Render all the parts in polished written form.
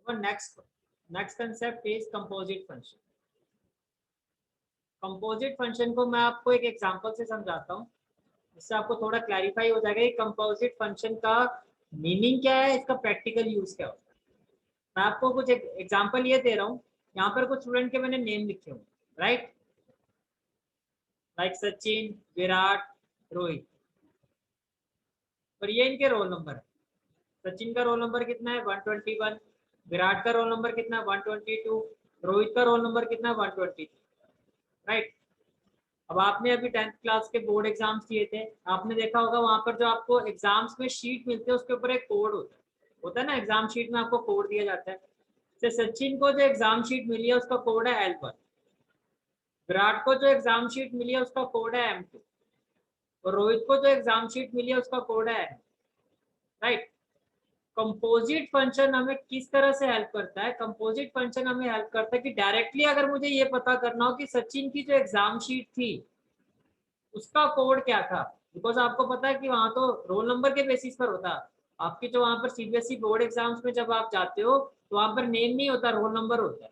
और next concept is composite function. Composite function को मैं आपको एक एग्जांपल से समझाता हूँ, इससे आपको थोड़ा क्लैरिफाई हो जाएगा कि कंपोजिट फंक्शन का मीनिंग क्या है, इसका प्रैक्टिकल यूज क्या होता है। मैं आपको कुछ एग्जांपल ये दे रहा हूँ, यहाँ पर कुछ स्टूडेंट के मैंने नेम लिखे हुए, राइट, लाइक सचिन, विराट, रोहित, और ये इनके रोल नंबर है। सचिन का रोल नंबर कितना है 121, विराट का रोल नंबर कितना है 122, रोहित का रोल नंबर कितना है 123, राइट। अब आपने अभी 10th क्लास के बोर्ड एग्जाम्स दिए थे, आपने देखा होगा वहां पर जो आपको एग्जाम्स में शीट मिलते हैं उसके ऊपर एक कोड होता है ना, एग्जाम शीट में आपको कोड दिया जाता है। तो सचिन को जो एग्जाम शीट मिली है उसका कोड है L1, विराट को जो एग्जाम शीट मिली है उसका कोड है M2, और रोहित को जो एग्जाम शीट मिली है उसका कोड है N, राइट। कंपोजिट फंक्शन हमें किस तरह से हेल्प करता है? कंपोजिट फंक्शन हमें हेल्प करता है कि डायरेक्टली अगर मुझे ये पता करना हो कि सचिन की जो एग्जाम शीट थी उसका कोड क्या था, बिकॉज आपको पता है कि वहां तो रोल नंबर के बेसिस पर होता है। आपके जो वहां पर सीबीएसई बोर्ड एग्जाम्स में जब आप जाते हो तो वहां पर नेम नहीं होता, रोल नंबर होता है।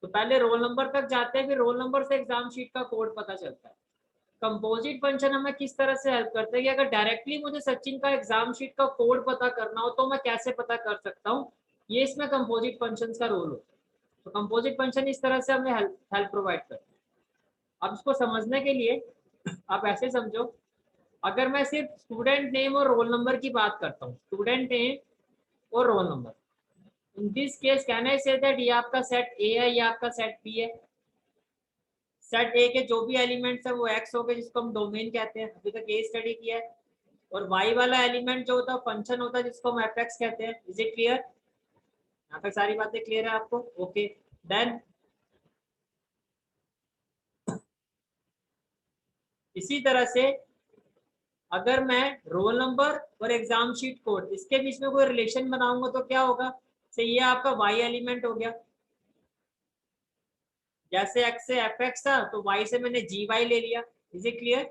तो पहले रोल नंबर तक जाते हैं, फिर रोल नंबर से एग्जाम शीट का कोड पता चलता है। कंपोजिट फंक्शन हमें किस तरह से हेल्प करता है कि अगर डायरेक्टली मुझे सचिन का एग्जाम शीट का कोड पता करना हो तो मैं कैसे पता कर सकता हूँ, ये इसमें कंपोजिट फंक्शन का रोल होता है। तो कंपोजिट फंक्शन इस तरह से हमें हेल्प प्रोवाइड करता है। अब इसको समझने के लिए आप ऐसे समझो, अगर मैं सिर्फ स्टूडेंट नेम और रोल नंबर की बात करता हूँ, स्टूडेंट नेम और roll number, in this case can I say that ये आपका सेट ए है, ये आपका सेट बी है। सेट ए के जो भी एलिमेंट्स है वो एक्स हो गए, जिसको हम डोमेन कहते हैं, अभी तक ये स्टडी किया है। और वाई वाला एलिमेंट जो होता है फंक्शन होता है, जिसको हम एफ एक्स कहते हैं। Is it clear? यहाँ तक सारी बातें क्लियर है आपको? ओके, देन इसी तरह से अगर मैं रोल नंबर और एग्जाम शीट कोड इसके बीच में कोई रिलेशन बनाऊंगा तो क्या होगा? से ये आपका वाई एलिमेंट हो गया, जैसे एक्स से एफ एक्स था तो वाई से मैंने जी वाई ले लिया। Is it clear?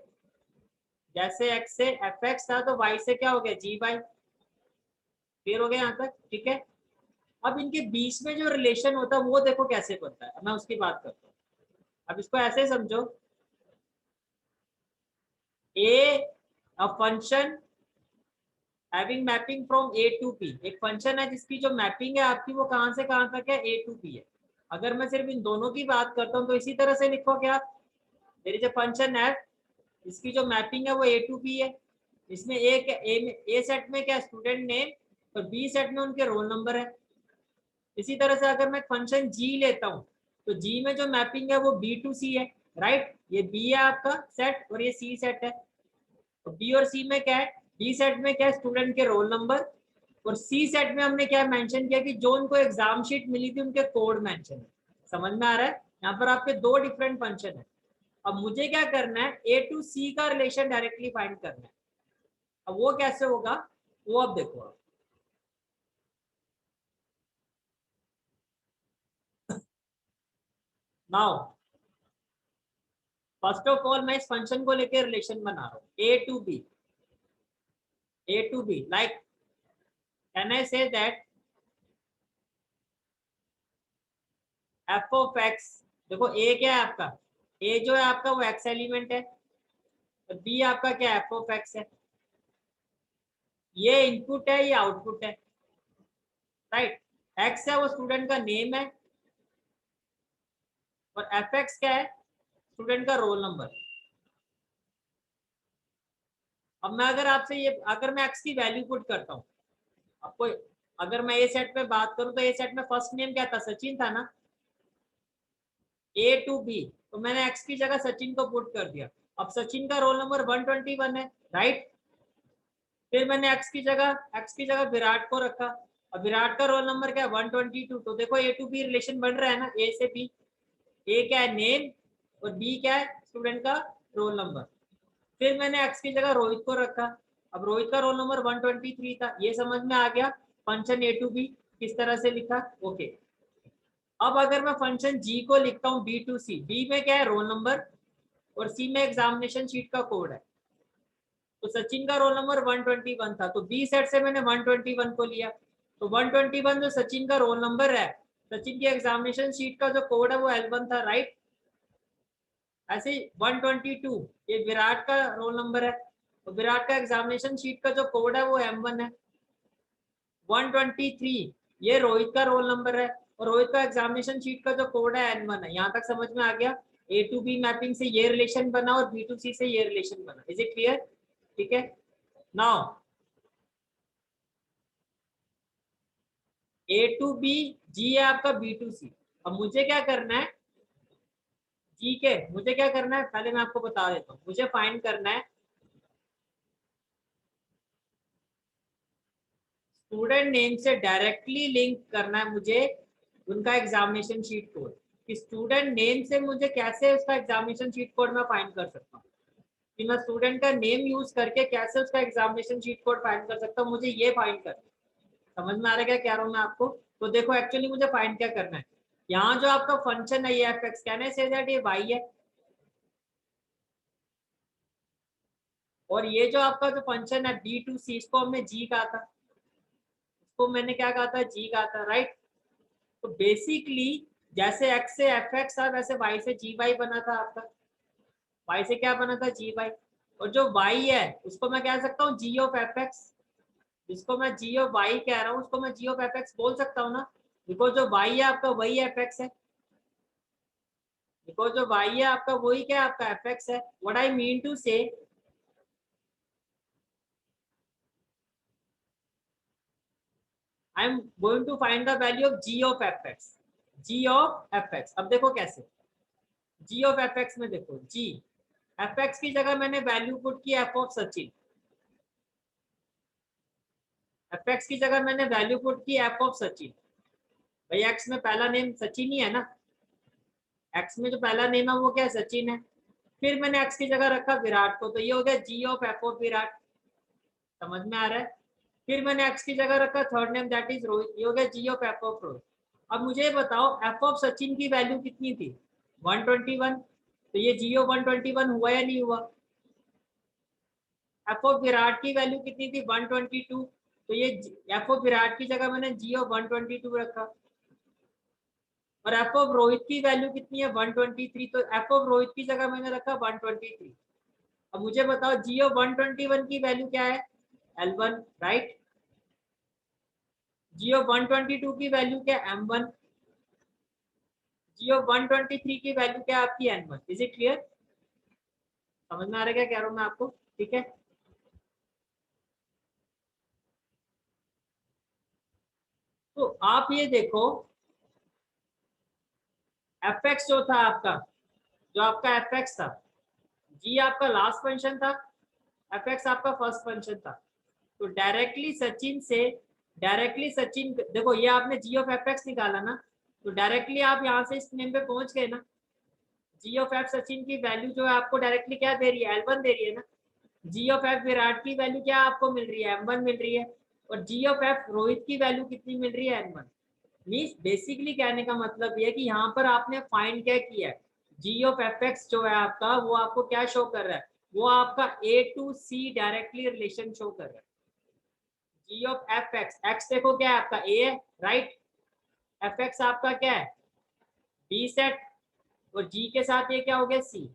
जैसे एक्स से एफ एक्स था तो वाई से क्या हो गया? जी वाई। क्लियर हो गया यहाँ तक? ठीक है। अब इनके बीच में जो रिलेशन होता है वो देखो कैसे बनता है, मैं उसकी बात करता हूँ। अब इसको ऐसे समझो, a function having mapping from A to P, एक फंक्शन है जिसकी जो मैपिंग है आपकी वो कहां से कहां तक है? ए टू पी है। अगर मैं सिर्फ इन दोनों की बात करता हूँ तो इसी तरह से लिखो क्या, मेरी जो फंक्शन है इसकी जो मैपिंग है वो ए टू पी है। इसमें ए सेट में क्या स्टूडेंट नेम और बी सेट में उनके रोल नंबर है। इसी तरह से अगर मैं फंक्शन जी लेता हूँ तो जी में जो मैपिंग है वो बी टू सी है, राइट। ये बी है आपका सेट और ये सी सेट है। तो बी और सी में क्या है? बी सेट में क्या है? स्टूडेंट के रोल नंबर, और सी सेट में हमने क्या मेंशन किया कि जो उनको एग्जाम शीट मिली थी उनके कोड मेंशन है। समझ में आ रहा है? यहाँ पर आपके दो डिफरेंट फंक्शन है। अब मुझे क्या करना है? ए टू सी का रिलेशन डायरेक्टली फाइंड करना है। अब वो कैसे होगा वो अब देखो आप। नाउ फर्स्ट ऑफ ऑल मैं इस फंक्शन को लेकर रिलेशन बना रहा हूँ, A to B like can I say that F of x. देखो ए क्या है आपका? ए जो है आपका वो एक्स एलिमेंट है, और बी आपका क्या? एफ ऑफ एक्स है। ये इनपुट है, ये आउटपुट है, राइट। एक्स है वो स्टूडेंट का नेम है, और एफ एक्स क्या है? स्टूडेंट का रोल नंबर। अब मैं अगर आपसे ये अगर मैं एक्स की वैल्यू पुट करता हूँ आपको, अगर मैं ए सेट पे बात करूं तो ए सेट में फर्स्ट नेम क्या था? सचिन था ना। ए टू बी, तो मैंने एक्स की जगह सचिन को पुट कर दिया। अब सचिन का रोल नंबर 121 है, राइट। फिर मैंने एक्स की जगह विराट को रखा। अब विराट का रोल नंबर क्या है? 122। तो देखो ए टू बी रिलेशन बन रहा है ना, ए से बी। ए क्या है? नेम, और बी क्या है? स्टूडेंट का रोल नंबर। फिर मैंने एक्स की जगह रोहित को रखा। अब रोहित का रोल नंबर 123 था। ये समझ में आ गया फंक्शन ए टू बी किस तरह से लिखा? ओके। अब अगर मैं फंक्शन जी को लिखता हूँ बी टू सी, बी में क्या है? रोल नंबर, और सी में एग्जामिनेशन शीट का कोड है। तो सचिन का रोल नंबर 121 था, तो बी सेट से मैंने 121 को लिया। तो 121 जो सचिन का रोल नंबर है, सचिन की एग्जामिनेशन शीट का जो कोड है वो L1 था, राइट। ऐसे 122 ये विराट का रोल नंबर है, तो विराट का एग्जामिनेशन शीट का जो कोड है वो M1 है। 123 ये रोहित का रोल नंबर है, और रोहित का एग्जामिनेशन शीट का जो कोड है N1 है। यहाँ तक समझ में आ गया? A to B मैपिंग से ये रिलेशन बना और B to C से ये रिलेशन बना। Is it clear? ठीक है। Now A to B, G है आपका B to C। अब मुझे क्या करना है, G के मुझे क्या करना है पहले मैं आपको बता देता हूँ। मुझे फाइंड करना है स्टूडेंट नेम से डायरेक्टली लिंक करना है मुझे उनका एग्जामिनेशन शीट कोड, कि स्टूडेंट नेम से मुझे कैसे उसका एग्जामिनेशन शीट कोड मैं फाइंड कर सकता हूँ, कि मैं स्टूडेंट का नेम यूज करके कैसे उसका एग्जामिनेशन शीट कोड फाइंड कर सकता हूँ। मुझे ये फाइंड करना है। समझ में आ रहा है क्या कह रहा हूँ मैं आपको? तो देखो एक्चुअली मुझे फाइंड क्या करना है। यहाँ जो आपका फंक्शन है ये F can I say that ये y है, और ये जो आपका जो फंक्शन है B2C इसको हमने g कहा था, इसको मैंने क्या कहा था, g कहा था, राइट। तो बेसिकली जैसे x से fx था वैसे y से gy बना था आपका, y से क्या बना था, gy। और जो y है उसको मैं कह सकता हूँ g ऑफ fx, जिसको मैं g ऑफ y कह रहा हूँ उसको मैं g ऑफ fx बोल सकता हूँ ना, बिकॉज जो y है आपका वही fx है, बिकॉज जो y है आपका वही क्या आपका fx है। What I mean to say, I am going to find the value of g of fx, g of fx। अब देखो कैसे, g ऑफ fx में देखो g fx की जगह मैंने वैल्यू पुट की f ऑफ सचिन, fx की जगह मैंने वैल्यू पुट की f ऑफ सचिन। भाई x में पहला नेम सचिन ही है ना, x में जो पहला नेम है वो क्या है, सचिन है। फिर मैंने x की जगह रखा विराट को, तो ये हो गया g of f of Virat. समझ में आ रहा है? फिर मैंने x की जगह रखा third name that is Rohit, ये हो गया g of f of Rohit. अब मुझे बताओ f ऑफ सचिन की वैल्यू कितनी थी, 121, तो ये g ऑफ 121 हुआ या नहीं हुआ। f ऑफ विराट की वैल्यू कितनी थी, 122, तो ये f ऑफ विराट की जगह मैंने g ऑफ 122 रखा। और f ऑफ रोहित की वैल्यू कितनी है, 123, तो f ऑफ रोहित की जगह मैंने रखा 123। अब मुझे बताओ g ऑफ 121 की वैल्यू क्या है, L1, राइट। g ऑफ 122 की वैल्यू क्या है, M1। g ऑफ 123 की वैल्यू क्या है आपकी, N1। Is it clear? समझ में आ रहा है क्या कह रहा हूं मैं आपको? ठीक है। तो आप ये देखो fx जो था आपका, जो आपका fx था, g आपका लास्ट फंक्शन था, fx आपका फर्स्ट फंक्शन था। तो डायरेक्टली सचिन से, डायरेक्टली सचिन देखो ये आपने g ऑफ fx निकाला ना, तो डायरेक्टली आप यहाँ से इस नेम पे पहुंच गए ना। g ऑफ f सचिन की वैल्यू जो है आपको डायरेक्टली क्या दे रही है, L1 दे रही है ना। g ऑफ f विराट की वैल्यू क्या आपको मिल रही है, M1 मिल रही है। और g ऑफ f रोहित की वैल्यू कितनी मिल रही है, N1। मीन्स बेसिकली कहने का मतलब ये है कि यहाँ पर आपने फाइंड क्या किया है, g ऑफ fx जो है आपका वो आपको क्या शो कर रहा है, वो आपका A to C directly relation show कर रहा है। g ऑफ fx, x देखो क्या है आपका A है, राइट। fx आपका क्या है, B सेट, और g के साथ ये क्या हो गया, C।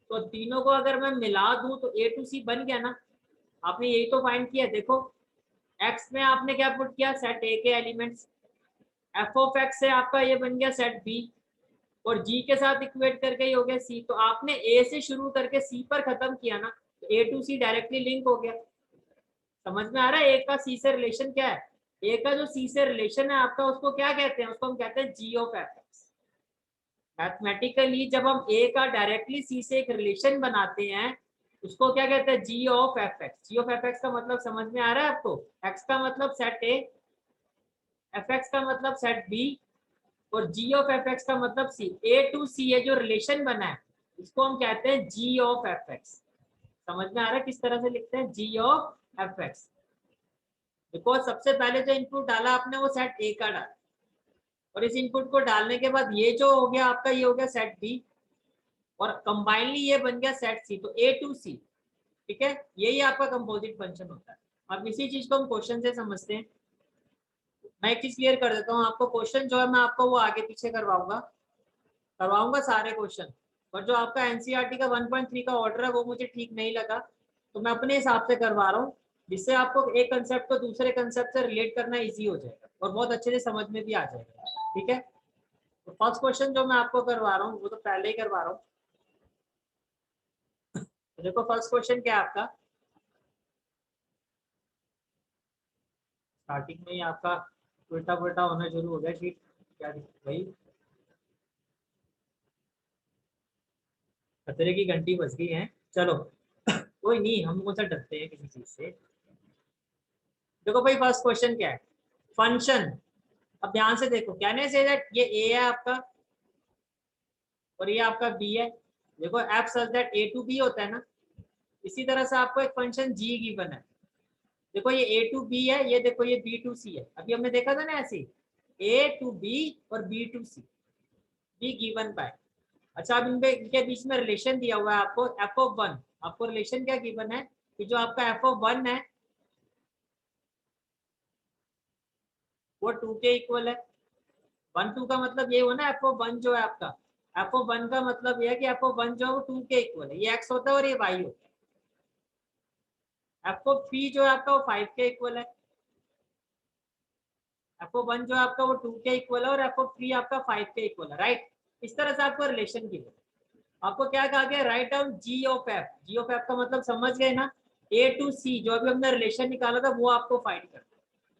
तो तीनों को अगर मैं मिला दूं तो A to C बन गया ना। आपने यही तो फाइंड किया। देखो x में आपने क्या पुट किया, सेट A के एलिमेंट्स, f ऑफ x से आपका ये बन गया सेट B, और g के साथ इक्वेट करके ये हो गया C। तो आपने A से शुरू करके C पर खत्म किया ना, तो A to C directly link हो गया। समझ में आ रहा है? A का C से रिलेशन क्या है, A का जो C से रिलेशन है आपका उसको क्या कहते हैं, उसको हम कहते हैं g ऑफ fx। मैथमेटिकली जब हम A का डायरेक्टली C से एक रिलेशन बनाते हैं उसको क्या कहते हैं, g of fx। g of fx का मतलब समझ में आ रहा है आपको, x का मतलब सेट A, fx का मतलब सेट B, और g ऑफ fx का मतलब C। A to C ये जो रिलेशन बना है इसको हम कहते हैं g ऑफ fx। समझ में आ रहा है किस तरह से लिखते हैं, g ऑफ fx। बिकॉज सबसे पहले जो इनपुट डाला आपने वो सेट A का डाला, और इस इनपुट को डालने के बाद ये जो हो गया आपका, ये हो गया सेट B, और कंबाइनली ये बन गया सेट C। तो A to C, ठीक है, यही आपका कंपोजिट फंक्शन होता है। अब इसी चीज को हम क्वेश्चन से समझते हैं। मैं एक चीज क्लियर कर देता हूँ आपको, क्वेश्चन जो है मैं आपको वो आगे पीछे करवाऊंगा सारे क्वेश्चन, पर जो आपका एनसीईआरटी का 1.3 का ऑर्डर है वो मुझे ठीक नहीं लगा, तो मैं अपने हिसाब से करवा रहा हूँ, जिससे आपको एक कंसेप्ट को दूसरे कंसेप्ट से रिलेट करना इजी हो जाएगा और बहुत अच्छे से समझ में भी आ जाएगा। ठीक है, तो फर्स्ट क्वेश्चन जो मैं आपको करवा रहा हूँ वो तो पहले ही करवा रहा हूँ। तो देखो फर्स्ट क्वेश्चन क्या है आपका, स्टार्टिंग में ही आपका उल्टा पुल्टा होना शुरू हो गया शीट, क्या भाई, खतरे की घंटी बज गई है। चलो कोई नहीं, हम कौन सा डरते हैं किसी चीज से। देखो भाई फर्स्ट क्वेश्चन क्या है, फंक्शन। अब ध्यान से देखो, कहने से दैट ये ए है आपका और ये आपका बी है। देखो F such that A to B होता है ना, इसी तरह से आपको एक फंक्शन जी गिवन है। देखो ये ए टू बी है, ये देखो ये बी टू सी है, अभी हमने देखा था ना ऐसे, ए टू बी और B to C, B given by. अच्छा अब इनके बीच में रिलेशन दिया हुआ है आपको एफ ऑफ वन। आपको रिलेशन क्या गिवन है कि जो आपका एफ ऑफ वन है वो टू के इक्वल है। वन टू का मतलब ये हुआ ना, एफ ऑफ वन जो है आपका, एफ ऑफ वन का मतलब ये है कि एफ ऑफ वन जो है वो टू के इक्वल है, ये एक्स होता है और ये वाई होता है। एफ ऑफ थ्री जो है आपका वो फाइव के इक्वल है। एफ ऑफ वन जो है आपका वो टू के इक्वल है और एफ ऑफ थ्री आपका फाइव के इक्वल है, राइट। इस तरह से आपको रिलेशन की, आपको क्या कहा गया, write down g of F. Ji of F का मतलब समझ गए ना, ए टू सी जो अभी हमने रिलेशन निकाला था वो आपको फाइंड करना है।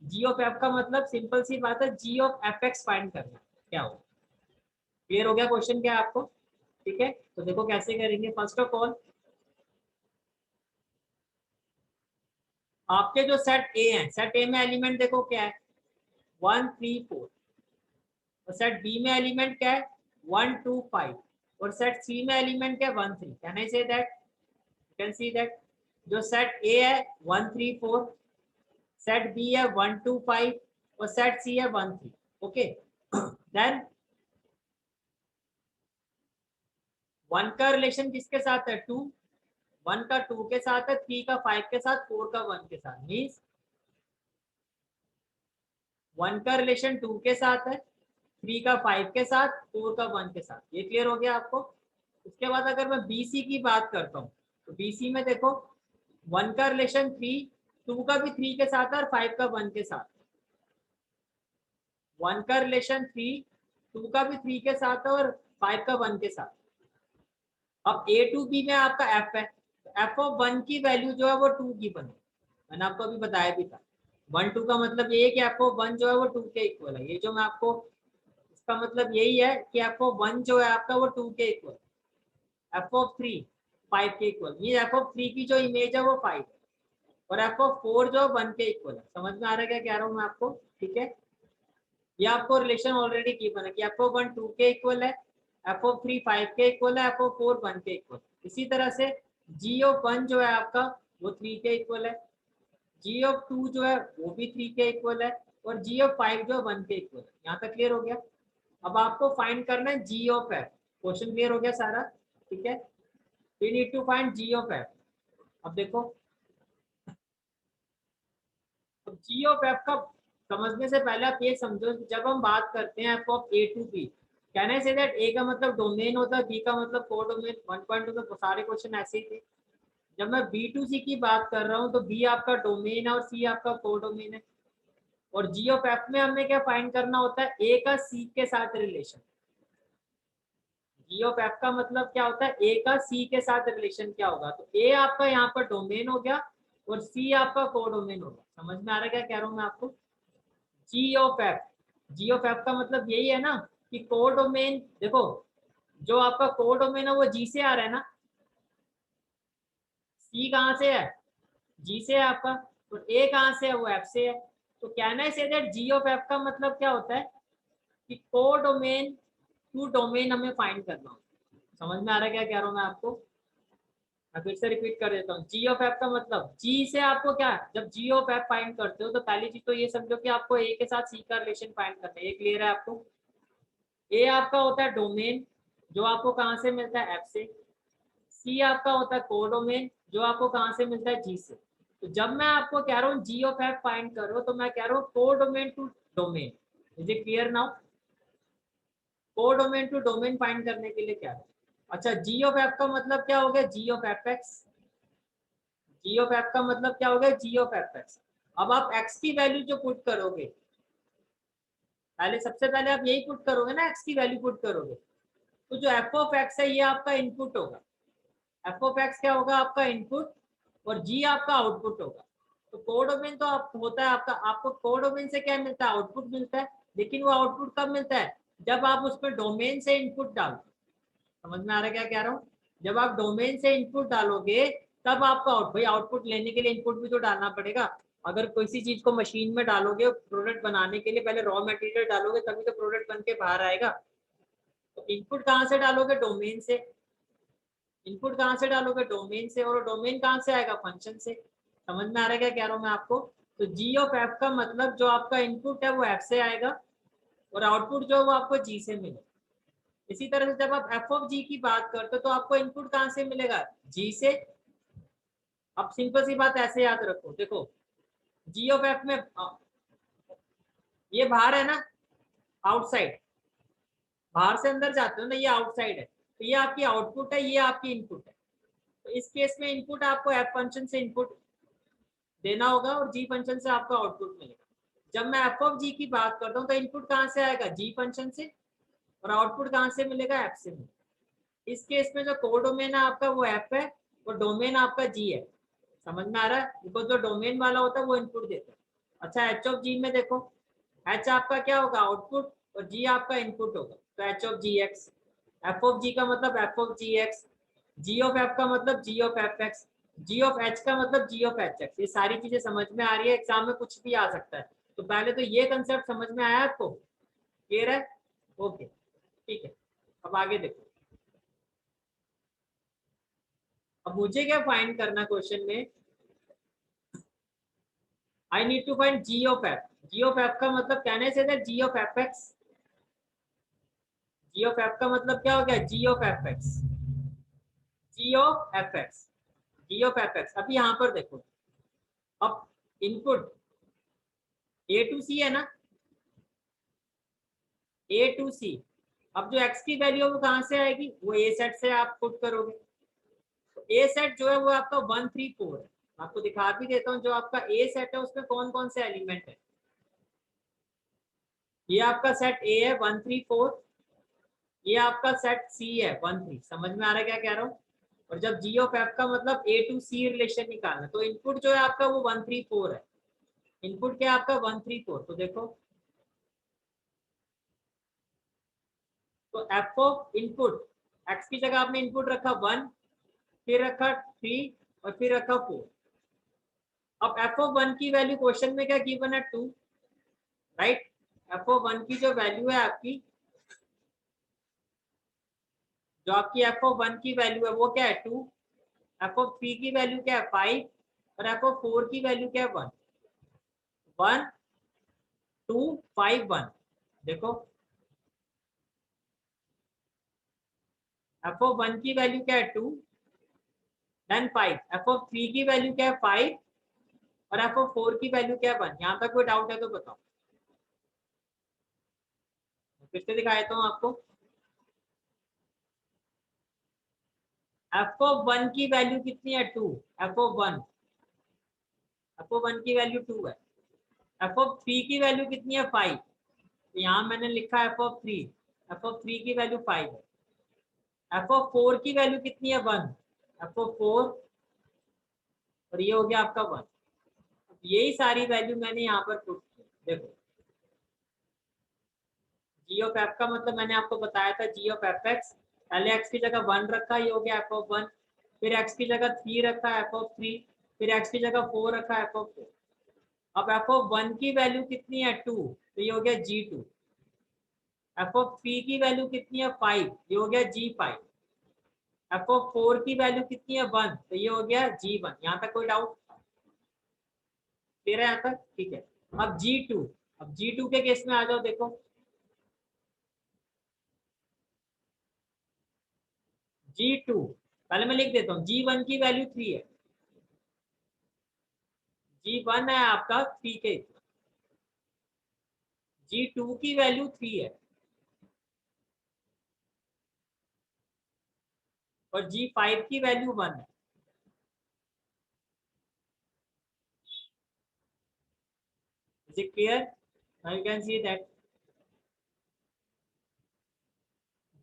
जी ऑफ एफ का मतलब सिंपल सी बात है, जी ऑफ एफ एक्स फाइंड करना है। क्या हो, क्लियर हो गया क्वेश्चन क्या है आपको। ठीक है, तो देखो कैसे करेंगे। फर्स्ट ऑफ ऑल आपके जो सेट ए है, सेट ए में एलिमेंट देखो क्या है, 1 3 4, और सेट बी में एलिमेंट क्या है, 1 2 5, और सेट सी में एलिमेंट क्या है, 1 3। Can I say that, you can see that जो सेट ए है 1 3 4, सेट बी है 1 2 5, और सेट सी है 1 3। ओके, देन वन का रिलेशन किसके साथ है, टू। वन का टू के साथ है, थ्री का फाइव के साथ, फोर का वन के साथ। मीन्स वन का रिलेशन टू के साथ है, थ्री का फाइव के साथ, फोर का वन के साथ। ये क्लियर हो गया आपको। उसके बाद अगर मैं बीसी की बात करता हूँ, तो बीसी में देखो वन का रिलेशन थ्री, टू का भी थ्री के साथ है और फाइव का वन के साथ। वन का रिलेशन थ्री, टू का भी थ्री के साथ है और फाइव का वन के साथ। अब ए टू बी में आपका एफ है, तो एफ ऑफ वन की वैल्यू जो है वो टू की बनी, मैंने आपको अभी बताया भी था। वन टू का मतलब ये है कि एफ ऑफ वन जो है वो टू के इक्वल है। ये जो मैं आपको, इसका मतलब यही है कि एफ ऑफ वन जो है आपका वो टू के equal, F of three five के इक्वल। ये एफ ऑफ थ्री की जो इमेज है वो फाइव है, और एफ ऑफ फोर जो वन के इक्वल है। समझ में आ रहा है क्या कह रहा हूँ मैं आपको। ठीक है, ये आपको रिलेशन ऑलरेडी गिवन है कि एफ ऑफ वन टू के इक्वल है, एफ ऑफ थ्री फाइव के इक्वल है, एफ ऑफ फोर वन के इक्वल। इसी तरह से जी ऑफ वन जो है आपका वो थ्री के इक्वल है, जी ऑफ टू जो है वो भी थ्री के इक्वल है, और जी ऑफ फाइव जो है वन के इक्वल है। यहाँ तक क्लियर हो गया। अब आपको फाइंड करना है जी ऑफ एफ। क्वेश्चन क्लियर हो गया सारा। ठीक है, we need to find ji of F. अब देखो, तो जी ऑफ एफ का समझने से पहले आप ये समझो कि जब हम बात करते हैं f of A to B, कहने से दैट ए का मतलब डोमेन होता है, बी का मतलब कोडोमेन। 1.2 में सारे क्वेश्चन ऐसे ही थे। जब मैं बी टू सी की बात कर रहा हूँ तो बी आपका डोमेन है और सी आपका कोडोमेन है। और जी ऑफ एफ में हमें क्या फाइंड करना होता है, ए का सी के साथ रिलेशन। जी ऑफ एफ का मतलब क्या होता है, ए का सी के साथ रिलेशन क्या होगा। तो ए आपका यहाँ पर डोमेन हो गया और सी आपका कोडोमेन होगा। समझ में आ रहा है क्या कह रहा हूँ मैं आपको। G of F, ji of F का मतलब यही है ना कि कोडोमेन। देखो जो आपका कोडोमेन है वो जी से आ रहा है ना, सी कहाँ से है, जी से है आपका, तो ए कहाँ से है, वो एफ से है। तो कहना है say that ji of F का मतलब क्या होता है कि कोडोमेन टू डोमेन हमें फाइंड करना होता है। समझ में आ रहा है क्या कह रहा हूँ मैं आपको। मैं फिर से रिपीट कर देता हूँ, जी ऑफ एफ का मतलब, जी से आपको क्या, जब जी ऑफ एफ फाइंड करते हो तो पहली चीज तो ये समझो कि आपको ए के साथ सी का रिलेशन फाइंड करना है। ये क्लियर है आपको। ए आपका होता है डोमेन जो आपको कहाँ से मिलता है, एफ से। सी आपका होता है कोडोमेन जो आपको कहाँ से मिलता है, जी से। तो जब मैं आपको कह रहा हूँ जी ऑफ एफ फाइंड करो तो मैं कह रहा हूँ codomain to domain. Is it clear now? Codomain to domain find करने के लिए क्या है? अच्छा, जी ऑफ एफ का मतलब क्या हो गया? G of F X. G of F का मतलब क्या हो गया? G of F X. अब आप एक्स की वैल्यू जो पुट करोगे, पहले सबसे पहले आप यही पुट करोगे ना, एक्स की वैल्यू पुट करोगे। तो जो एफ ऑफ एक्स है ये आपका इनपुट होगा। एफ ऑफ एक्स क्या होगा? आपका इनपुट, और जी आपका आउटपुट होगा। तो कोडोमेन तो आप होता है आपका, आपको कोडोमेन से क्या मिलता है? आउटपुट मिलता है। लेकिन वो आउटपुट कब मिलता है? जब आप उसमें डोमेन से इनपुट डालो। समझ में आ रहा है क्या कह रहा हूँ? जब आप डोमेन से इनपुट डालोगे तब आपका भाई आउटपुट लेने के लिए इनपुट भी तो डालना पड़ेगा। अगर किसी चीज को मशीन में डालोगे प्रोडक्ट बनाने के लिए, पहले रॉ मटेरियल डालोगे तभी तो प्रोडक्ट बन के बाहर आएगा। तो इनपुट कहाँ से डालोगे? डोमेन से। इनपुट कहाँ से डालोगे? डोमेन से। और डोमेन कहाँ से आएगा? फंक्शन से। समझ में आ रहा है क्या कह रहा हूँ मैं आपको? तो जी ऑफ एफ का मतलब जो आपका इनपुट है वो एफ से आएगा, और आउटपुट जो है वो आपको जी से मिलेगा। इसी तरह से जब आप एफ ऑफ जी की बात करते हो तो आपको इनपुट कहाँ से मिलेगा? जी से। अब सिंपल सी बात ऐसे याद रखो, देखो जी ऑफ एफ में ये बाहर है ना, आउटसाइड। बाहर से अंदर जाते हो ना, ये आउटसाइड है। तो ये आपकी आउटपुट है, ये आपकी इनपुट है। तो इस केस में इनपुट आपको एफ फंक्शन से इनपुट देना होगा, और जी फंक्शन से आपका आउटपुट मिलेगा। जब मैं एफ ऑफ जी की बात करता हूँ तो इनपुट कहाँ से आएगा? जी फंक्शन से। और आउटपुट कहाँ से मिलेगा? एफ से मिलेगा। इस केस में जो कोडोमेन है आपका वो एफ है, और डोमेन आपका जी है। समझ में आ रहा है? बिकॉज जो डोमेन वाला होता है वो इनपुट देता है। अच्छा, एच ऑफ जी में देखो, एच आपका क्या होगा? आउटपुट, और जी आपका इनपुट होगा। तो H of G X. F of G का मतलब F of G X. G of F का मतलब G of F X. G of H का मतलब जी ऑफ एच एक्स। ये सारी चीजें समझ में आ रही है? एग्जाम में कुछ भी आ सकता है। तो पहले तो ये कंसेप्ट समझ में आया आपको? क्लियर है? ओके, ठीक है। अब आगे देखो। अब मुझे क्या फाइंड करना क्वेश्चन में? I need to find ji of F. Ji of F का मतलब कहने से था G of F X. G of F का मतलब क्या हो गया? G of F X. G of F X. G of F X. अभी यहाँ पर देखो, अब इनपुट ए टू सी है ना, ए टू सी। अब जो एक्स की वैल्यू है वो कहाँ से आएगी? वो ए सेट से आप पुट करोगे। तो ए सेट जो है वो आपका 1 3 4 है। आपको दिखा भी देता हूँ, जो आपका ए सेट है उसमें कौन कौन से एलिमेंट है। ये आपका सेट ए है 1 3 4। ये आपका सेट सी है 1 3। समझ में आ रहा है क्या कह रहा हूँ? और जब जी ऑफ एफ का मतलब ए टू सी रिलेशन निकालना, तो इनपुट जो है आपका वो 1 3 4 है। इनपुट क्या है आपका? 1 3 4। तो देखो, तो एफ ऑफ इनपुट, एक्स की जगह आपने इनपुट रखा 1, फिर रखा 3, और फिर रखा 4। अब एफ ऑफ 1 की वैल्यू क्वेश्चन में क्या गिवन है? 2, राइट? एफ ऑफ 1 की जो वैल्यू है आपकी, जो आपकी एफ ऑफ 1 की वैल्यू है वो क्या है? 2। एफ ऑफ 3 की वैल्यू क्या है? 5। और एफ ऑफ 4 की वैल्यू क्या है? 1। 1 2 5 1। देखो, एफ ऑफ 1 की वैल्यू क्या है? 2 देन 5। एफ ऑफ 3 की वैल्यू क्या है? 5। और एफ ऑफ 4 की वैल्यू क्या है? 1। यहाँ तक कोई डाउट है तो बताओ, फिर से दिखा देता हूँ आपको। एफ ऑफ 1 की वैल्यू कितनी है? 2। एफ ऑफ 1, एफ ऑफ 1 की वैल्यू 2 है। एफ ऑफ 3 की वैल्यू कितनी है? 5। तो यहाँ मैंने लिखा एफ ऑफ 3। एफ ऑफ 3 की वैल्यू 5 है। एफ ऑफ 4 की वैल्यू कितनी है? 1। एफ ऑफ 4, और ये हो गया आपका 1। यही सारी वैल्यू मैंने यहाँ पर पुट की। देखो, जी ऑफ एफ का मतलब मैंने आपको बताया था जी ऑफ एफ एक्स। पहले एक्स की जगह 1 रखा, ये हो गया एफ ऑफ 1। फिर एक्स की जगह 3 रखा, एफ ऑफ 3। फिर एक्स की जगह 4 रखा, एफ ऑफ 4। अब एफ ऑफ 1 की वैल्यू कितनी है? 2। तो ये हो गया G2। एफ ऑफ 3 की वैल्यू कितनी है? 5। ये हो गया G5। एफ ऑफ 4 की वैल्यू कितनी है? 1। तो ये हो गया G1। यहाँ तक कोई डाउट? क्लियर है यहाँ तक? ठीक है। अब G2। अब G2 के केस में आ जाओ। देखो, G2 पहले मैं लिख देता हूँ। G1 की वैल्यू 3 है। G1 है आपका 3 के, G2 की वैल्यू 3 है और G5 की वैल्यू 1 है। Is it clear? Now you can see that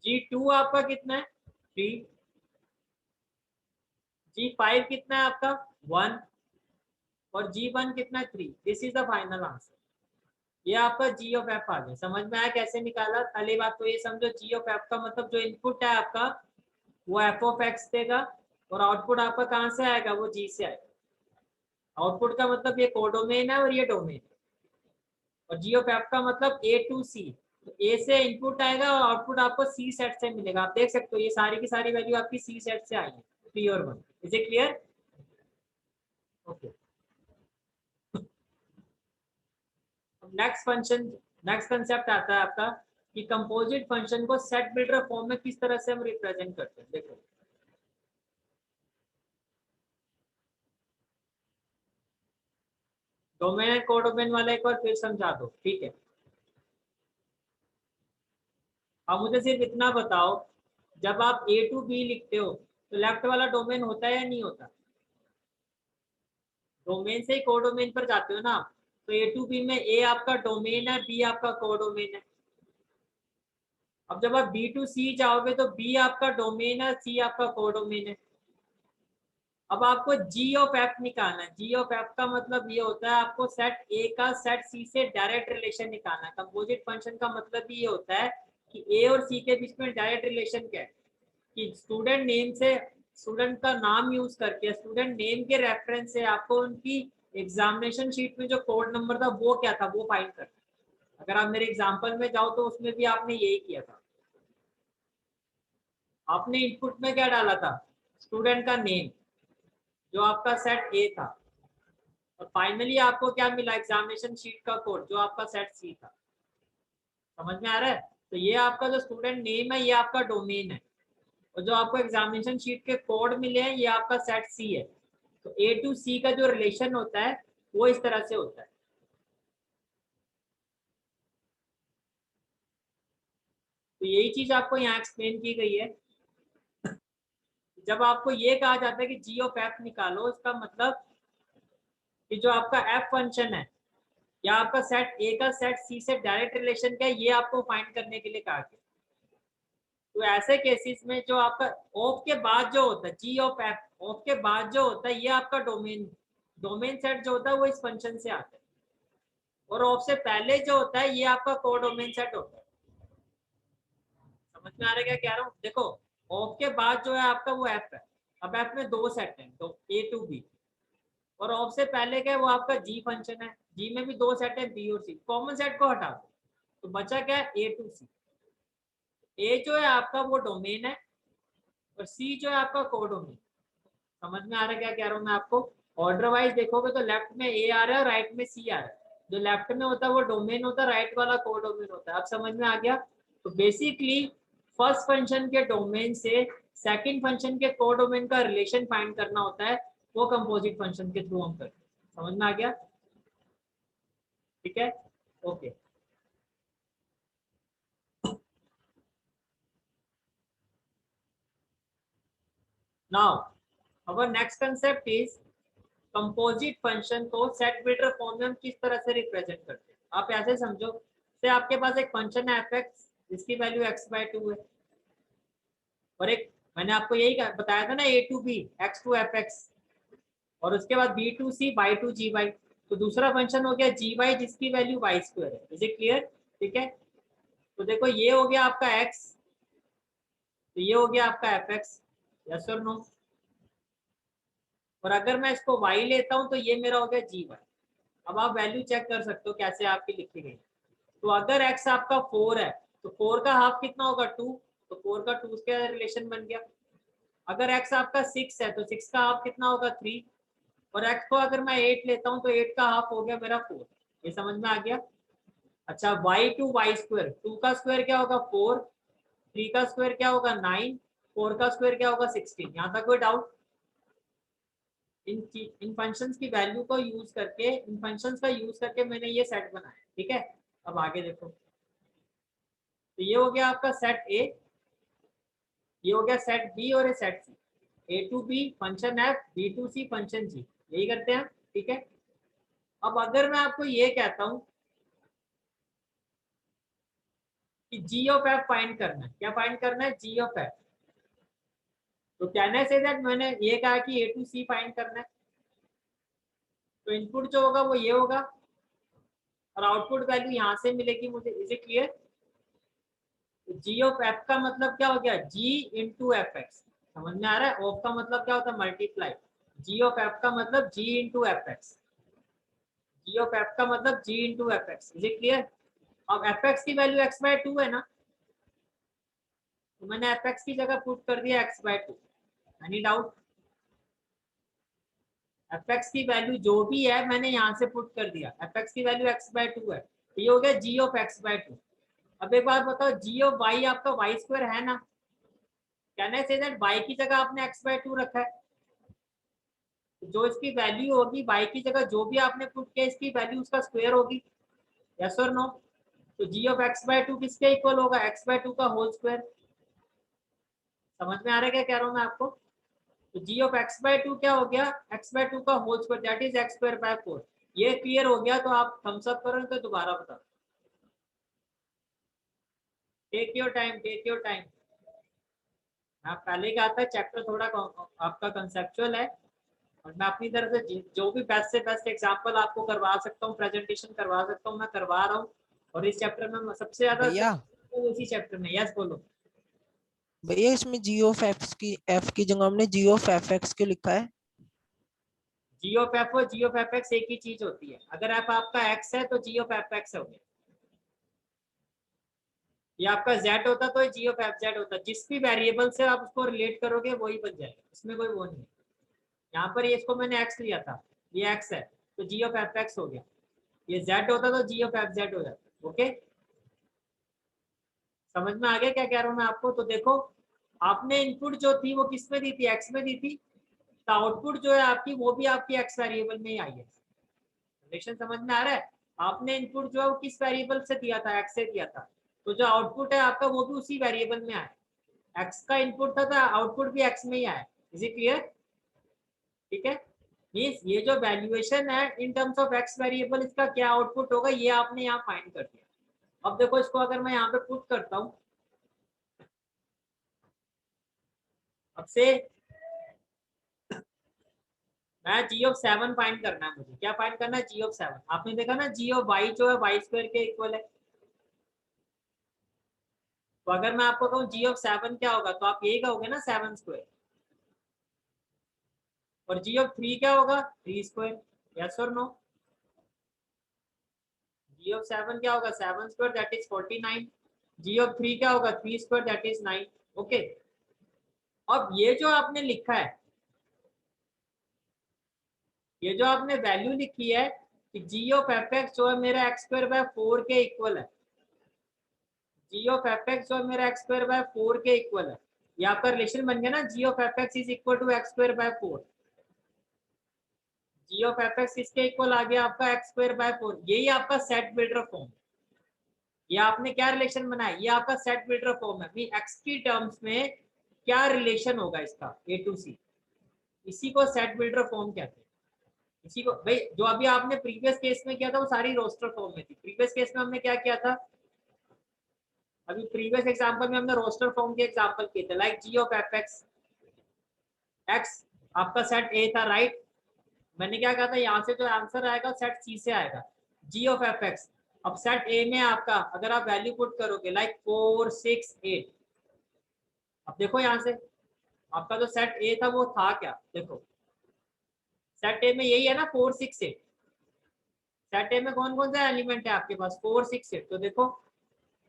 G2 आपका कितना है 3, G5 कितना है आपका 1 और G1 कितना है 3। This is the final answer. ये आपका G ऑफ F आ गया। समझ में आया कैसे निकाला? पहली बात तो ये समझो, G ऑफ F का मतलब जो इनपुट है आपका वो F ऑफ X देगा और आउटपुट आपका कहाँ से आएगा, वो G से आएगा। आउटपुट का मतलब ये कोडोमेन है और ये डोमेन है। और G ऑफ F का मतलब A टू C, तो A से इनपुट आएगा और आउटपुट आपको C सेट से मिलेगा। आप देख सकते हो ये सारी की सारी वैल्यू आपकी C सेट से आई है, 3 और 1। Is it clear? Okay. Next concept आता है आपका कि कंपोजिट फंक्शन को सेट बिल्डर फॉर्म में किस तरह से हम रिप्रेजेंट करते हैं। देखो डोमेन एंड कोडोमेन वाला एक बार फिर समझा दो, ठीक है। अब मुझे सिर्फ इतना बताओ, जब आप A टू B लिखते हो तो लेफ्ट वाला डोमेन होता है या नहीं होता? डोमेन से ही कोडोमेन पर जाते हो ना आप। तो A टू B में A आपका डोमेन है, B आपका कोडोमेन है। अब जब आप B टू C जाओगे तो B आपका डोमेन है, C आपका कोडोमेन है। अब आपको G ऑफ F निकालना है। G ऑफ F का मतलब ये होता है आपको सेट A का सेट C से डायरेक्ट रिलेशन निकालना है। कंपोजिट फंक्शन का मतलब ये होता है कि A और C के बीच में डायरेक्ट रिलेशन क्या है कि स्टूडेंट नेम से, स्टूडेंट का नाम यूज करके, स्टूडेंट नेम के रेफरेंस से आपको उनकी एग्जामिनेशन शीट में जो कोड नंबर था वो क्या था वो फाइंड करना है। अगर आप मेरे एग्जांपल में जाओ तो उसमें भी आपने यही किया था। आपने इनपुट में क्या डाला था, स्टूडेंट का नेम जो आपका सेट ए था, और फाइनली आपको क्या मिला, एग्जामिनेशन शीट का कोड जो आपका सेट सी था। समझ में आ रहा है? तो ये आपका जो स्टूडेंट नेम है ये आपका डोमेन है और जो आपको एग्जामिनेशन शीट के कोड मिले हैं ये आपका सेट सी है। तो ए टू सी का जो रिलेशन होता है वो इस तरह से होता है। तो यही चीज आपको यहाँ एक्सप्लेन की गई है। जब आपको ये कहा जाता है कि जी ऑफ एफ निकालो, इसका मतलब कि जो आपका एफ फंक्शन है या आपका सेट ए का सेट सी से डायरेक्ट रिलेशन क्या है ये आपको फाइंड करने के लिए कहा गया। तो ऐसे केसेस में जो आपका ऑफ के बाद जो होता है, जी ऑफ एफ ऑफ के बाद जो होता है ये आपका डोमेन, डोमेन सेट जो होता है वो इस फंक्शन से आता है। और ऑफ से पहले जो होता है ये आपका कोडोमेन सेट होता है। समझ में आ रहा है क्या कह रहा हूँ? देखो ऑफ के बाद जो है आपका वो एफ है। अब एफ में दो सेट है, तो ए टू बी, और ऑफ से पहले क्या है वो आपका जी फंक्शन है। जी में भी दो सेट है, बी और सी। कॉमन सेट को हटा दो तो बचा क्या है, ए टू सी। ए जो है आपका वो डोमेन है और सी जो है आपका कोडोमेन। समझ में आ रहा है क्या कह रहा हूँ मैं आपको? ऑर्डर वाइज देखोगे तो लेफ्ट में ए आ रहा है, राइट में सी आ रहा है। जो लेफ्ट में होता है वो डोमेन होता है, राइट वाला कोडोमेन होता है। अब समझ में आ गया? तो बेसिकली फर्स्ट फंक्शन के डोमेन से सेकंड फंक्शन के कोडोमेन का रिलेशन फाइंड करना होता है, वो कंपोजिट फंक्शन के थ्रू हम करते हैं। समझ में आ गया? ठीक है, okay. Now our next concept is composite function को सेट बिल्डर फॉर्म में हम किस तरह से रिप्रेजेंट करते हैं। आप ऐसे समझो से आपके पास एक फंक्शन है एफ एक्स जिसकी वैल्यू x/2 है, और एक मैंने आपको यही बताया था ना A to B X to F X, और उसके बाद B to C Y to G Y. तो दूसरा फंक्शन हो गया जी वाई जिसकी वैल्यू y² है। Is it clear? ठीक है, तो देखो ये हो गया आपका x, तो ये हो गया आपका एफ एक्स, यस और नो। और अगर मैं इसको y लेता हूं तो ये मेरा हो गया जी वाई। अब आप वैल्यू चेक कर सकते हो कैसे आपकी लिखी गई। तो अगर x आपका 4 है तो 4 का हाफ कितना होगा 2, तो 4 का 2 के रिलेशन बन गया। अगर x आपका 6 है तो 6 का हाफ कितना होगा 3, और x को अगर मैं 8 लेता हूँ तो 8 का हाफ हो गया मेरा 4। ये समझ में आ गया? अच्छा y टू वाई स्क्वायर, 2 का स्क्वायर क्या होगा 4, 3 का स्क्वायर क्या होगा 9, 4 का स्क्वायर क्या होगा 16। यहाँ तक कोई डाउट? इन फंक्शंस की वैल्यू को यूज करके, इन फंक्शंस का यूज करके मैंने ये सेट बनाया, ठीक है। अब आगे देखो, तो ये हो गया आपका सेट ए, ये हो गया सेट बी और ये set C. A to B function F, B to C function G, यही करते हैं, ठीक है। अब अगर मैं आपको ये कहता हूं कि जी ऑफ एफ फाइंड करना है, क्या फाइंड करना है, जी ऑफ एफ, तो कहने से दैट मैंने ये कहा कि ए टू सी फाइंड करना है, तो इनपुट जो होगा वो ये होगा और आउटपुट वैल्यू यहाँ से मिलेगी मुझे। Is it clear? G of F का मतलब क्या हो गया, जी इंटू एफ एक्स। समझ में आ रहा है? ऑफ का मतलब क्या होता है, मल्टीप्लाई। जी ऑफ एफ का मतलब G into F X, G of F का मतलब G into F X. Is it clear? अब एफ एक्स की वैल्यू एक्स बाय टू है ना, तो मैंने एफ एक्स की जगह पुट कर दिया x by to. Any doubt? F x की वैल्यू जो भी है मैंने यहाँ से पुट कर दिया, एफ एक्स की वैल्यू एक्स बाय टू है, तो ये हो गया G of x by to. अब एक बार बताओ, जी ऑफ वाई आपका वाई स्क्वायर है ना, कहने से दैट वाई की जगह आपने एक्स बाय टू रखा है, जो इसकी वैल्यू होगी वाई की जगह जो भी आपने पुट किया इसकी वैल्यू उसका स्क्वायर होगी। यस और नो? तो g of x by to किसके इक्वल होगा, एक्स बाय टू का होल स्क्वायर। समझ में आ रहा है क्या कह रहा हूँ मैं आपको? तो g of x by two क्या हो गया, एक्स बाय टू का whole square, that is x square by four. ये क्लियर हो गया तो आप थम्स अप करो, तो दोबारा बताओ। Take your time, take your time. मैं पहले कहा था चैप्टर थोड़ा आपका कंसेप्चुअल है, और मैं अपनी तरफ से जो भी बेस्ट से बेस्ट एग्जांपल आपको करवा सकता हूँ, प्रेजेंटेशन करवा सकता हूँ, मैं करवा रहा हूँ। और इस चैप्टर में सबसे ज्यादा भैया इसी चैप्टर में। यस बोलो। भैया इसमें जी ऑफ एफ की जगह हमने जी ऑफ एफ एक्स क्यों लिखा है? जी ऑफ एफ और जी ऑफ एफ एक्स एक ही चीज होती है। अगर एफ आपका एक्स है तो जी ऑफ एफ एक्स हो गया, ये आपका जेड होता तो जी ऑफ एफ जेड होता। जिस भी वेरिएबल से आप उसको रिलेट करोगे वही बन जाएगा, इसमें कोई वो नहीं है। यहाँ पर ये इसको मैंने एक्स लिया था, ये एक्स है तो जी ऑफ एफ एक्स हो गया। ये जेड होता तो जी ऑफ एफ जेड हो जाता। ओके, समझ में आ गया क्या कह रहा हूँ मैं आपको? तो देखो, आपने इनपुट जो थी वो किस में दी थी, एक्स में दी थी, तो आउटपुट जो है आपकी वो भी आपकी एक्स वेरिएबल में ही आई है। रिलेशन समझ में आ रहा है? आपने इनपुट जो है वो किस वेरिएबल से दिया था, एक्स से दिया था, तो जो आउटपुट है आपका वो भी उसी वेरिएबल में आया। एक्स का इनपुट था तो आउटपुट भी एक्स में ही आया। Is it clear? ठीक है, मींस ये जो वैल्यूएशन है in terms of x variable, इसका क्या आउटपुट होगा ये आपने यहाँ फाइंड कर दिया। अब देखो इसको अगर मैं यहाँ पे पुट करता हूँ, अब से मैं जी ऑफ सेवन फाइंड करना है मुझे। क्या फाइंड करना है, जी ऑफ सेवन। आपने देखा ना जी ऑफ वाई जो है वाई स्क्वायर के इक्वल है, तो अगर मैं आपको कहूँ जी ऑफ सेवन क्या होगा, तो आप यही कहोगे ना, सेवन स्क्वायर। और जी ऑफ थ्री क्या होगा, थ्री स्क्वायर। यस और नो? जी ऑफ सेवन क्या होगा, seven square that is 49। G of three क्या होगा, three square that is 9। Okay, अब ये जो आपने लिखा है, ये जो आपने वैल्यू लिखी है कि जी ऑफ एफ एक्स जो है मेरा एक्स स्क्वायर बाय फोर के इक्वल है, जी ऑफ एफ एक्स जो है मेरा एक्स स्क्वायर बाय फोर के इक्वल है, ये आपका रिलेशन बन गया ना, G of F X is equal to X square by four. G of F X किसके इक्वल आ गया आपका, एक्स स्क्वायर बाय फोर। यही आपका सेट बिल्डर फॉर्म। ये आपने क्या रिलेशन बनाया, ये आपका सेट बिल्डर फॉर्म है। एक्स की टर्म्स में क्या रिलेशन होगा इसका, ए टू सी, इसी को सेट बिल्डर फॉर्म कहते हैं। इसी को भाई, जो अभी आपने प्रीवियस केस में किया था वो सारी रोस्टर फॉर्म में थी। प्रीवियस केस में हमने क्या किया था, अभी प्रीवियस एग्जांपल में हमने रोस्टर फॉर्म के एग्जांपल किए थे, like g of F x, x आपका सेट ए था, राइट। मैंने क्या कहा था, यहाँ से जो आंसर आएगा सेट सी से आएगा, जी ऑफ एफ एक्स। अब सेट ए में आपका अगर आप वैल्यू पुट करोगे लाइक 4 6 8, अब देखो यहाँ से आपका जो सेट ए था वो था क्या, देखो सेट ए में यही है ना, 4 6 8। सेट ए में कौन कौन सा एलिमेंट है आपके पास, 4 6 8। तो देखो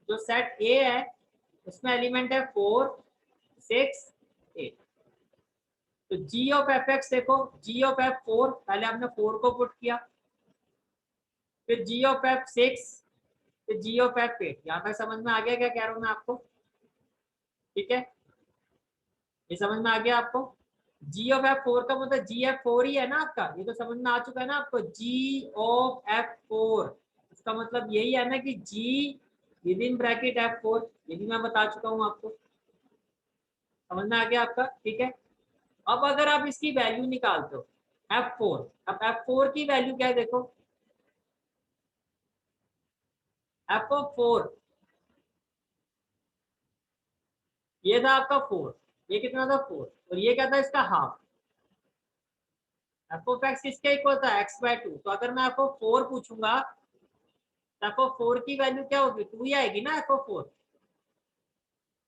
जो सेट ए है उसमें एलिमेंट है 4 6 8। तो जी ऑफ एफ एक्स देखो, जी ऑफ एफ 4, पहले आपने 4 को पुट किया, फिर जी ऑफ एफ 6, फिर जी ऑफ एफ 8। यहाँ तक समझ में आ गया क्या कह रहा हूँ मैं आपको? ठीक है, ये समझ में आ गया आपको? जी ऑफ एफ फोर का मतलब जी एफ फोर ही है ना आपका, ये तो समझ में आ चुका है ना आपको, जी ऑफ एफ फोर इसका मतलब यही है ना कि G within bracket F four, ये भी मैं बता चुका हूँ आपको, समझ में आ गया आपका, ठीक है। अब अगर आप इसकी वैल्यू निकालते हो एफ फोर, अब एफ फोर की वैल्यू क्या है देखो, एफ ऑफ फोर ये था आपका फोर, ये कितना था फोर, और ये क्या था इसका हाफ, एफ ऑफ एक्स किसके इक्वल था एक्स बाय टू, तो अगर मैं एफ ऑफ फोर पूछूंगा तो एफ ऑफ फोर की वैल्यू क्या होगी, टू ही आएगी ना, F of four,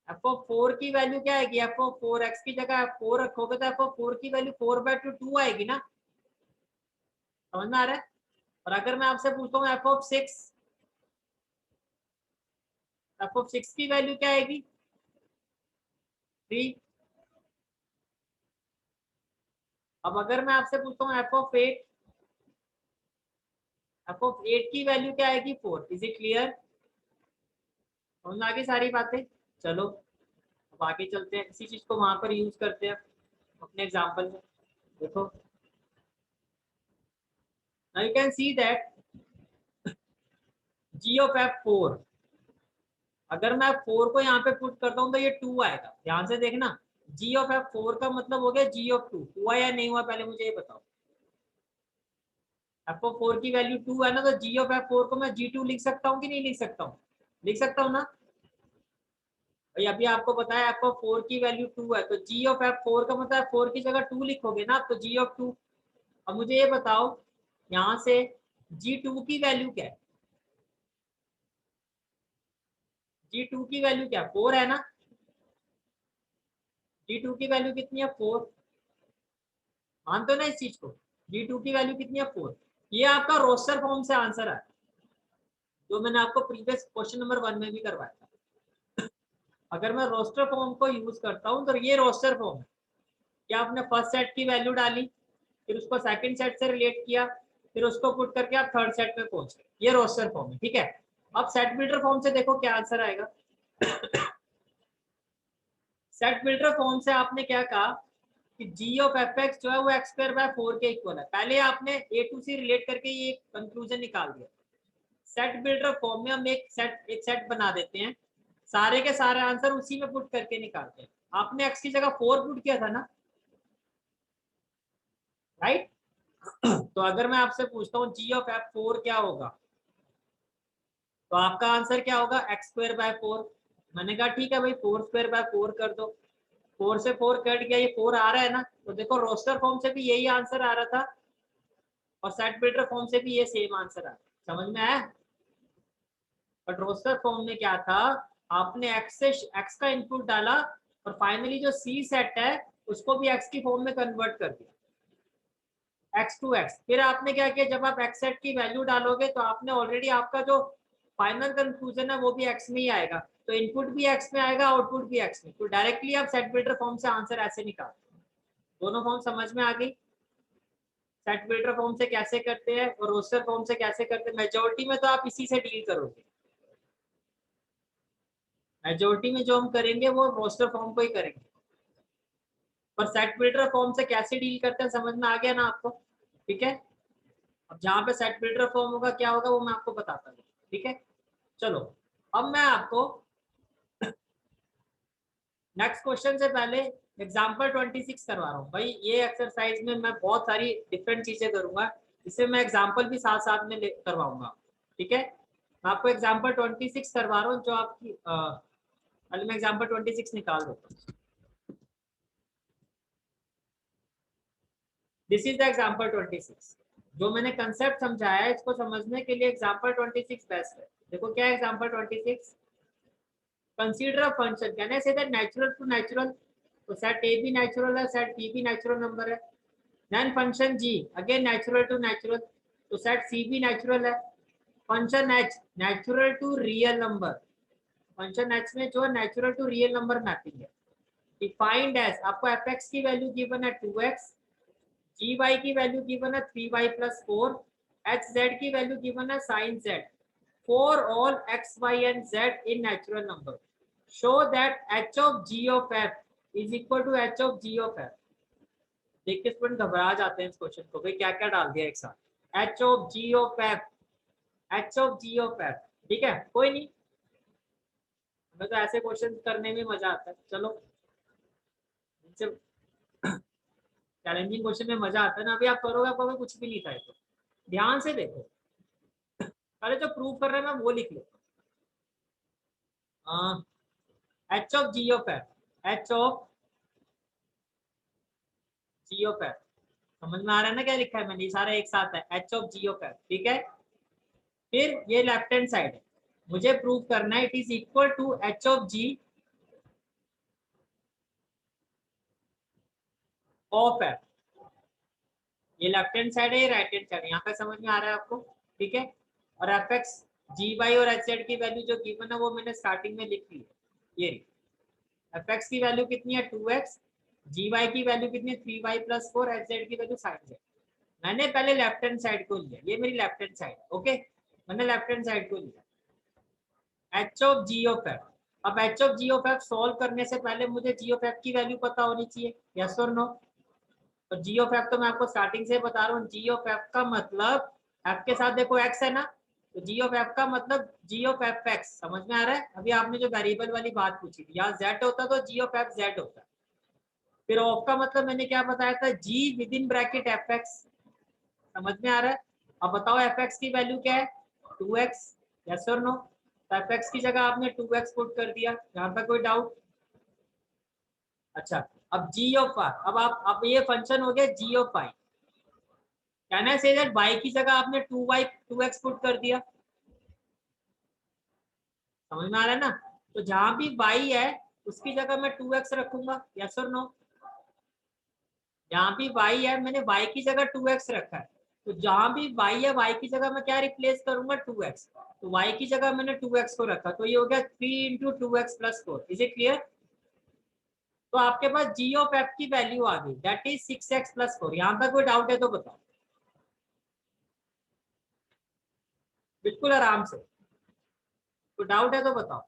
F of four की वैल्यू क्या आएगी, एफ ऑफ फोर एक्स की जगह आप फोर रखोगे तो एफ ऑफ फोर की value four by two two आएगी ना, समझ में आ रहा है। और अगर मैं आपसे पूछता हूँ f of six, f of six की वैल्यू क्या आएगी, थ्री। अब अगर मैं आपसे पूछता हूँ f of eight, f of eight की वैल्यू क्या आएगी, फोर। इज इट क्लियर, समझ में आ गई सारी बातें। चलो अब आगे चलते हैं, इसी चीज को वहां पर यूज करते हैं अपने एग्जाम्पल में। देखो now you can see that g of f4, अगर मैं फोर को यहाँ पे पुट करता हूँ तो ये टू आएगा, ध्यान से देखना, g ऑफ f4 का मतलब हो गया g ऑफ टू, हुआ या नहीं हुआ पहले मुझे ये बताओ, एफ ऑफ फोर की वैल्यू टू है ना, तो g ऑफ f4 को मैं g2 लिख सकता हूँ कि नहीं लिख सकता हूँ, लिख सकता हूँ ना भाई, अभी आपको बताया एफ ऑफ फोर की वैल्यू टू है, तो g ऑफ f4 का मतलब फोर की जगह टू लिखोगे ना, तो g ऑफ टू। अब मुझे ये बताओ यहाँ से g2 की वैल्यू क्या है, g2 की वैल्यू क्या, फोर है ना, g2 की वैल्यू कितनी है, फोर, मानते हो ना इस चीज को, g2 की वैल्यू कितनी है, फोर। ये आपका रोस्टर फॉर्म से आंसर है, जो मैंने आपको प्रीवियस क्वेश्चन नंबर 1 में भी करवाया था। अगर मैं रोस्टर फॉर्म को यूज करता हूँ तो ये रोस्टर फॉर्म है, क्या आपने फर्स्ट सेट की वैल्यू डाली, फिर उसको सेकंड सेट से रिलेट किया, फिर उसको पुट करके आप थर्ड सेट में पहुंच गए, ये रोस्टर फॉर्म है, ठीक है। अब सेट बिल्डर फॉर्म से देखो क्या आंसर आएगा। सेट बिल्डर फॉर्म से आपने क्या कहा कि g ऑफ एफ एक्स जो है वो एक्स स्क्वायर बाय फोर के इक्वल है, पहले आपने ए टू सी रिलेट करके ये कंक्लूजन निकाल दिया। सेट बिल्डर फॉर्म में हम एक सेट बना देते हैं, सारे के सारे आंसर उसी में पुट करके निकालते हैं। आपने एक्स की जगह फोर पुट किया था ना, राइट। तो अगर मैं आपसे पूछता हूँ g ऑफ एफ फोर क्या होगा, तो आपका आंसर क्या होगा, एक्स स्क्वायर बाय फोर। मैंने कहा ठीक है भाई, फोर स्क्वायर बाय फोर कर दो, फोर से फोर कट गया, ये फोर आ रहा है ना, तो देखो रोस्टर फॉर्म से भी यही आंसर आ रहा था और सेट बिल्डर फॉर्म से भी ये सेम आंसर आ रहा है, समझ में आया। बट रोस्टर फॉर्म में क्या था, आपने एक्स से एक्स का इनपुट डाला और फाइनली जो सी सेट है उसको भी एक्स की फॉर्म में कन्वर्ट कर दिया, एक्स टू एक्स। फिर आपने क्या किया, जब आप एक्स सेट की वैल्यू डालोगे तो आपने ऑलरेडी आपका जो फाइनल कंक्लूजन है वो भी एक्स में ही आएगा, तो इनपुट भी एक्स में आएगा, आउटपुट भी एक्स में, तो डायरेक्टली आप सेट बिल्डर फॉर्म से आंसर ऐसे निकालते हैं। दोनों फॉर्म समझ में आ गई, सेट बिल्डर फॉर्म से कैसे करते हैं और रोस्टर फॉर्म से कैसे करते हैं। मेजोरिटी में तो आप इसी से डील करोगे, मेजोरिटी में जो हम करेंगे वो रोस्टर फॉर्म को ही करेंगे, पर सेट बिल्डर फॉर्म से कैसे डील करते हैं समझ में आ गया ना आपको, ठीक है। अब जहाँ पे सेट बिल्डर फॉर्म होगा क्या होगा वो मैं आपको बताता हूँ, ठीक है। चलो अब मैं आपको नेक्स्ट क्वेश्चन से पहले एग्जाम्पल 26 करवा रहा हूँ भाई। ये एक्सरसाइज में मैं बहुत सारी डिफरेंट चीजें करूंगा, इससे मैं एग्जाम्पल भी साथ साथ में करवाऊंगा, ठीक है। मैं आपको एग्जाम्पल 26 करवा रहा हूँ, जो आपकी पहले मैं एग्जाम्पल 26 निकाल देता हूँ। दिस इज द एग्जाम्पल 26, जो मैंने कंसेप्ट समझाया है इसको समझने के लिए एग्जाम्पल 26 बेस्ट है। देखो क्या है example 26, consider a function, can I say that natural to natural, तो सेट ए भी नेचुरल है, सेट बी भी नेचुरल नंबर है। Then function g again natural to natural, तो सेट सी भी नेचुरल है। Function h natural to real number, function h में जो natural to real number mapping है। डिफाइंड एज, आपको एफ एक्स की वैल्यू गिवन है 2x, जी वाई की वैल्यू गिवन है 3y प्लस 4, एच जेड की वैल्यू गिवन है sine Z, for all X Y and Z in natural number, show that H of G of F is equal to H of G of F. देख के student घबरा जाते हैं इस question को, भाई क्या क्या डाल दिया एक साथ। H of G of F, H of G of F, ठीक है कोई नहीं, हमें तो ऐसे क्वेश्चन करने में मजा आता है। चलो इनसे चैलेंजिंग क्वेश्चन में मजा आता है ना, अभी आप करोगे आपको अभी कुछ भी नहीं था। तो ध्यान से देखो, पहले जो प्रूव कर रहे हैं मैं वो लिख लो। H of G of F, H of G of F, समझ में आ रहा है ना क्या लिखा है मैंने, ये सारा एक साथ है, H of G of F, ठीक है। फिर ये लेफ्ट हैंड साइड है, मुझे प्रूव करना है it is equal to H of G of F. ये लेफ्ट हैंड साइड है, ये राइट हैंड साइड है, यहाँ पे समझ में आ रहा है आपको, ठीक है। और एफ एक्स जी वाई और एच जेड की वैल्यू जो गिवन है वो मैंने स्टार्टिंग में लिख ली है। ये एफ एक्स की वैल्यू कितनी है 2x, जी वाई की वैल्यू कितनी है 3y+4, एच जेड की वैल्यू sin z। मैंने पहले लेफ्ट हैंड साइड को लिया, ये मेरी लेफ्ट हैंड साइड है, ओके। मैंने लेफ्ट हैंड साइड को लिया, H of G of F. अब H of G of F solve करने से पहले मुझे जी ऑफ एफ की वैल्यू पता होनी चाहिए, यस और नो। और जी ऑफ एफ तो मैं आपको स्टार्टिंग से बता रहा हूँ, जी ऑफ एफ का मतलब एफ के साथ देखो एक्स है ना, तो जी ऑफ एफ का मतलब जी ऑफ एफ एक्स, समझ में आ रहा है। अभी आपने जो वेरिएबल वाली बात पूछी थी, यहाँ जेड होता तो जी ऑफ एफ जेड होता। फिर ऑफ का मतलब मैंने क्या बताया था, G within bracket F X, समझ में आ रहा है। अब बताओ एफ एक्स की वैल्यू क्या है 2x, यस और नो। तो एफ एक्स की जगह आपने 2x पुट कर दिया, यहाँ पे कोई डाउट। अच्छा, अब जी ऑफ आई, अब ये फंक्शन हो गया G of I, can I say that y की जगह आपने 2x पुट कर दिया, समझ में आ रहा है ना। तो जहां भी y है उसकी जगह मैं 2x रखूंगा, यस और नो। जहां भी y है मैंने y की जगह 2x रखा है, तो जहां भी y है y की जगह मैं क्या रिप्लेस करूंगा 2x। तो y की जगह मैंने 2x को रखा, तो ये हो गया 3 × 2x+4। Is it clear. तो आपके पास g ऑफ f की वैल्यू आ गई, दैट इज 6x+4। यहाँ पर कोई डाउट है तो बताओ, बिल्कुल आराम से, कोई डाउट है तो बताओ।